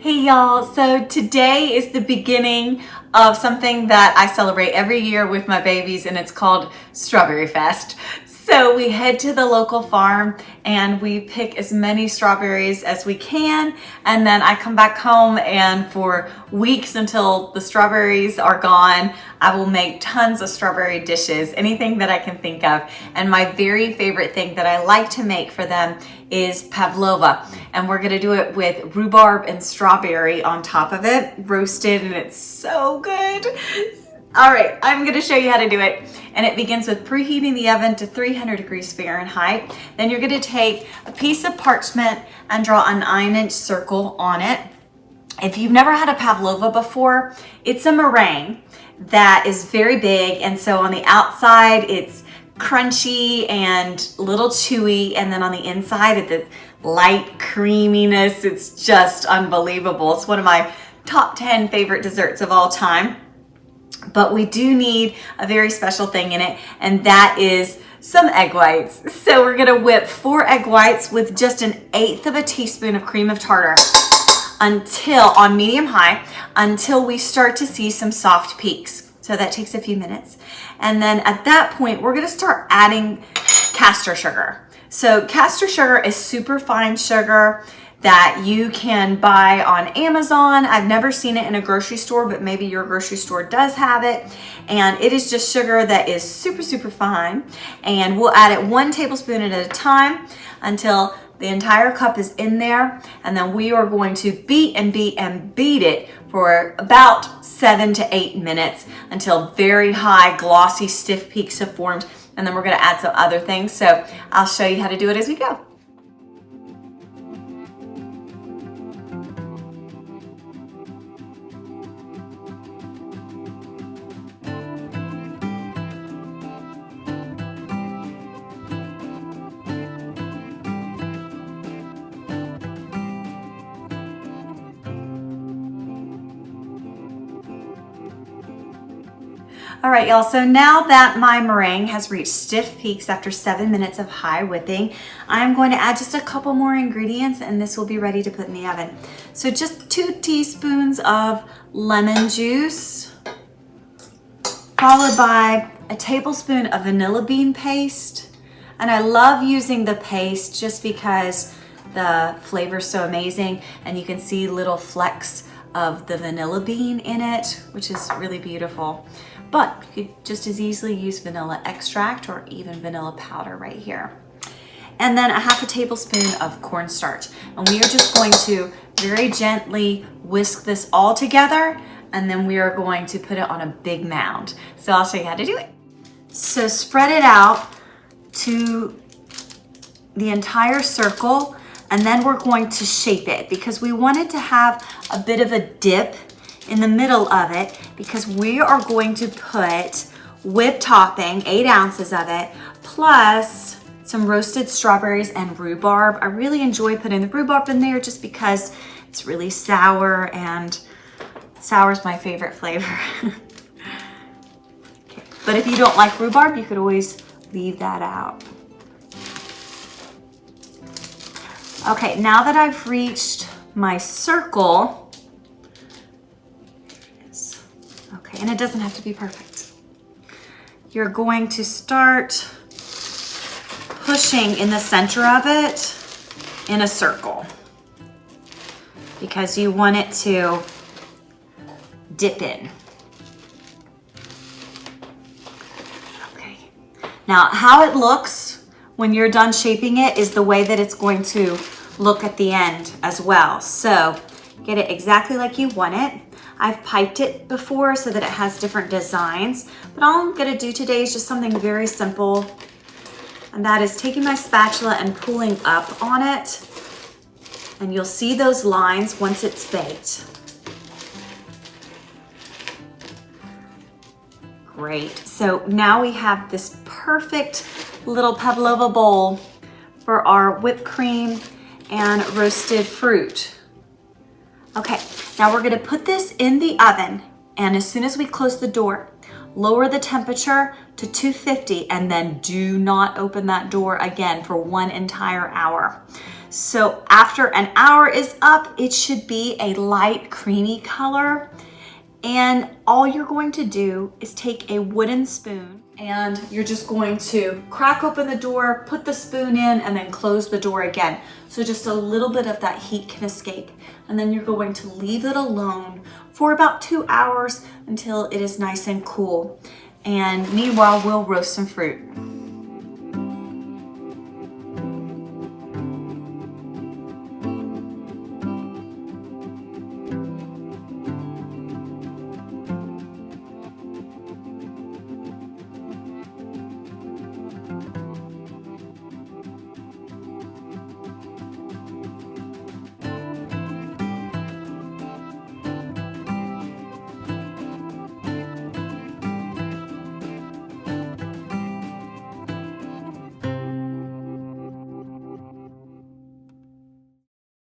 Hey y'all, so today is the beginning of something that I celebrate every year with my babies, and it's called Strawberry Fest. So we head to the local farm and we pick as many strawberries as we can, and then I come back home, and for weeks until the strawberries are gone, I will make tons of strawberry dishes, anything that I can think of. And my very favorite thing that I like to make for them is Pavlova, and we're gonna do it with rhubarb and strawberry on top of it, roasted, and it's so good. All right, I'm gonna show you how to do it. And it begins with preheating the oven to 300 degrees Fahrenheit. Then you're gonna take a piece of parchment and draw a 9-inch circle on it. If you've never had a pavlova before, it's a meringue that is very big. And so on the outside, it's crunchy and a little chewy. And then on the inside, it's the light creaminess. It's just unbelievable. It's one of my top 10 favorite desserts of all time. But we do need a very special thing in it, and that is some egg whites. So we're gonna whip 4 egg whites with just 1/8 of a teaspoon of cream of tartar on medium high, until we start to see some soft peaks. So that takes a few minutes. And then at that point, we're gonna start adding castor sugar. So castor sugar is super fine sugar that you can buy on Amazon. I've never seen it in a grocery store, but maybe your grocery store does have it. And it is just sugar that is super, super fine. And we'll add it 1 tablespoon at a time until the entire cup is in there. And then we are going to beat and beat and beat it for about 7 to 8 minutes until very high, glossy, stiff peaks have formed. And then we're gonna add some other things. So I'll show you how to do it as we go. All right, y'all, so now that my meringue has reached stiff peaks after 7 minutes of high whipping, I'm going to add just a couple more ingredients, and this will be ready to put in the oven. So just 2 teaspoons of lemon juice, followed by a tablespoon of vanilla bean paste. And I love using the paste just because the flavor is so amazing, and you can see little flecks of the vanilla bean in it, which is really beautiful. But you could just as easily use vanilla extract or even vanilla powder right here. And then a 1/2 tablespoon of cornstarch. And we are just going to very gently whisk this all together, and then we are going to put it on a big mound. So I'll show you how to do it. So spread it out to the entire circle, and then we're going to shape it because we want it to have a bit of a dip in the middle of it, because we are going to put whipped topping, 8 ounces of it, plus some roasted strawberries and rhubarb. I really enjoy putting the rhubarb in there just because it's really sour, and sour is my favorite flavor. Okay. But if you don't like rhubarb, you could always leave that out. Okay, now that I've reached my circle, okay, and it doesn't have to be perfect, you're going to start pushing in the center of it in a circle because you want it to dip in. Okay, now how it looks when you're done shaping it is the way that it's going to look at the end as well. So get it exactly like you want it. I've piped it before so that it has different designs, but all I'm gonna do today is just something very simple, and that is taking my spatula and pulling up on it, and you'll see those lines once it's baked. Great, so now we have this perfect little pavlova bowl for our whipped cream and roasted fruit. Okay, now we're gonna put this in the oven, and as soon as we close the door, lower the temperature to 250, and then do not open that door again for 1 entire hour. So after an hour is up, it should be a light creamy color. And all you're going to do is take a wooden spoon and you're just going to crack open the door, put the spoon in, and then close the door again. So just a little bit of that heat can escape. And then you're going to leave it alone for about 2 hours until it is nice and cool. And meanwhile, we'll roast some fruit.